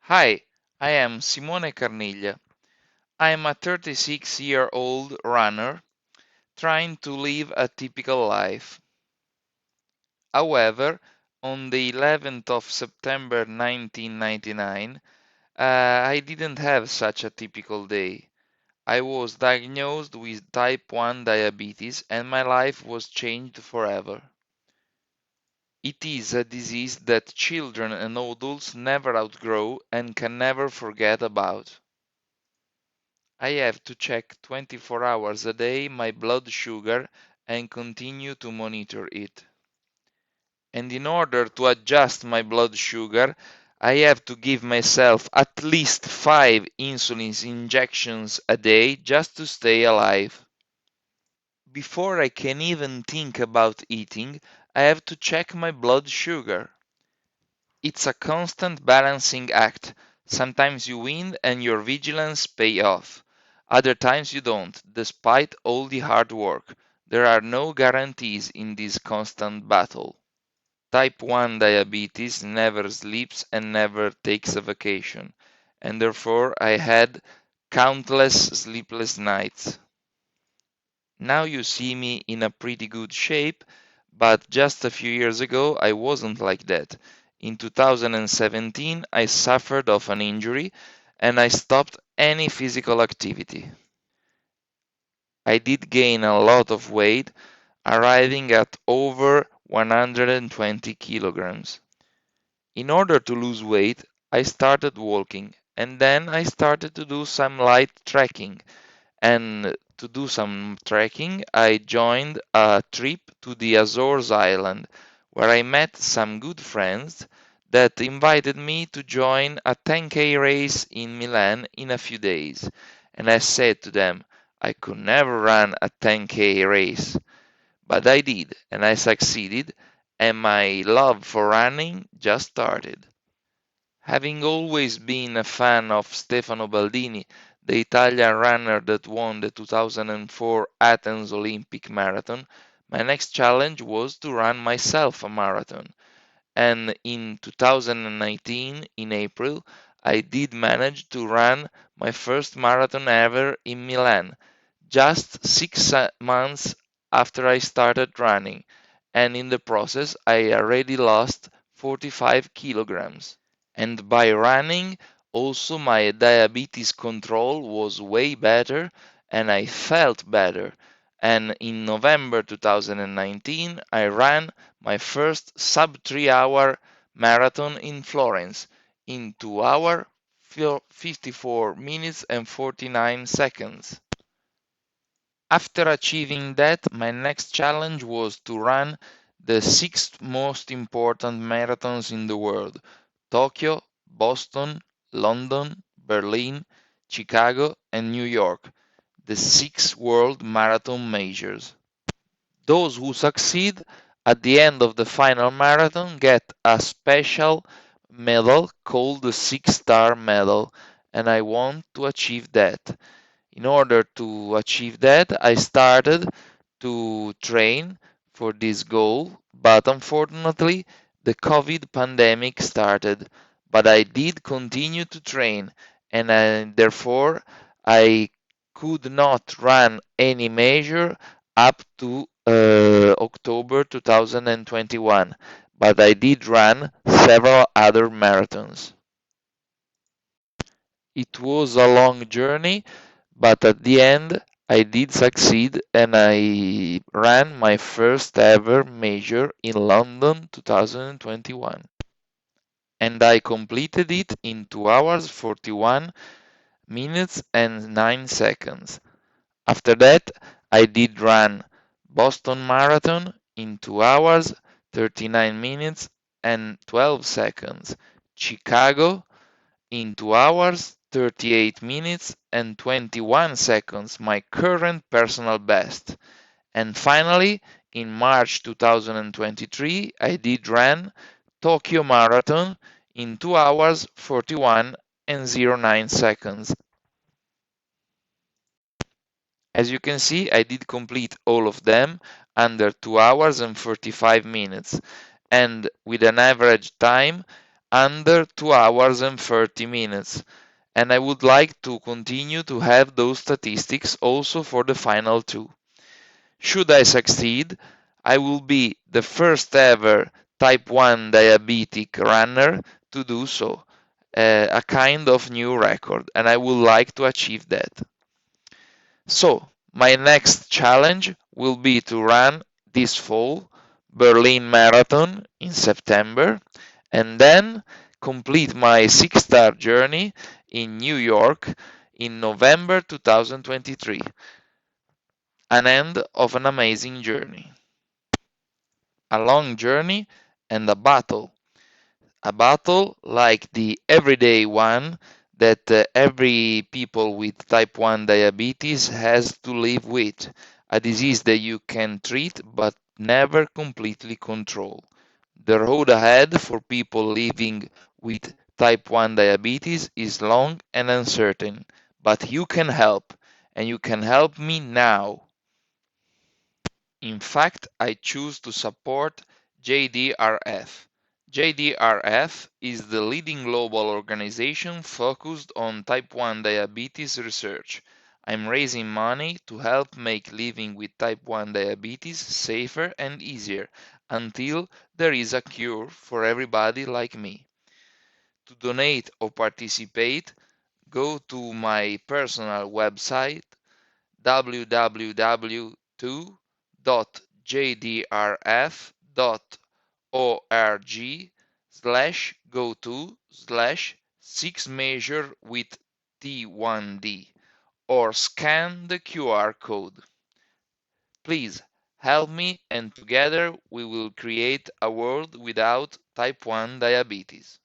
Hi, I am Simone Carniglia. I am a 36-year-old runner trying to live a typical life. However, on the 11th of September 1999, I didn't have such a typical day. I was diagnosed with type 1 diabetes and my life was changed forever. It is a disease that children and adults never outgrow and can never forget about. I have to check 24 hours a day my blood sugar and continue to monitor it. And in order to adjust my blood sugar, I have to give myself at least 5 insulin injections a day just to stay alive. Before I can even think about eating, I have to check my blood sugar. It's a constant balancing act. Sometimes you win and your vigilance pays off. Other times you don't, despite all the hard work. There are no guarantees in this constant battle. Type 1 diabetes never sleeps and never takes a vacation, and therefore I had countless sleepless nights. Now you see me in a pretty good shape, but just a few years ago I wasn't like that. In 2017 I suffered of an injury and I stopped any physical activity. I did gain a lot of weight, arriving at over 120 kilograms. In order to lose weight, I started walking and then I started to do some light trekking. And to do some trekking, I joined a trip to the Azores Island, where I met some good friends that invited me to join a 10K race in Milan in a few days. And I said to them, I could never run a 10K race. But I did, and I succeeded, and my love for running just started. Having always been a fan of Stefano Baldini, the Italian runner that won the 2004 Athens Olympic Marathon, my next challenge was to run myself a marathon. And in 2019, in April, I did manage to run my first marathon ever in Milan, just 6 months after I started running. And in the process, I already lost 45 kilograms. And by running, also my diabetes control was way better and I felt better. And in November 2019, I ran my first sub 3 hour marathon in Florence in 2 hours 54 minutes and 49 seconds. After achieving that, my next challenge was to run the 6 most important marathons in the world: Tokyo, Boston, London, Berlin, Chicago, and New York, the 6 world marathon majors. Those who succeed at the end of the final marathon get a special medal called the Six-Star Medal, and I want to achieve that. In order to achieve that, I started to train for this goal, but unfortunately, the COVID pandemic started. But I did continue to train, and therefore I could not run any major up to October 2021. But I did run several other marathons. It was a long journey, but at the end I did succeed and I ran my first ever major in London 2021. And I completed it in 2 hours 41 minutes and 9 seconds. After that, I did run Boston Marathon in 2 hours 39 minutes and 12 seconds, Chicago in 2 hours 38 minutes and 21 seconds, my current personal best. And finally, in March 2023, I did run Tokyo Marathon in 2 hours 41 and 09 seconds. As you can see, I did complete all of them under 2 hours and 45 minutes and with an average time under 2 hours and 30 minutes. And I would like to continue to have those statistics also for the final two. Should I succeed, I will be the first ever type 1 diabetic runner to do so, a kind of new record, and I would like to achieve that. So, my next challenge will be to run this fall Berlin Marathon in September and then complete my 6-star journey in New York in November 2023. An end of an amazing journey. A long journey and a battle like the everyday one that every people with type 1 diabetes has to live with, a disease that you can treat but never completely control. The road ahead for people living with type 1 diabetes is long and uncertain, but you can help, and you can help me now. In fact, I choose to support JDRF. JDRF is the leading global organization focused on type 1 diabetes research. I'm raising money to help make living with type 1 diabetes safer and easier until there is a cure for everybody like me. To donate or participate, go to my personal website www.jdrf.org/go/to/6measure with T1D or scan the QR code. Please help me and together we will create a world without type 1 diabetes.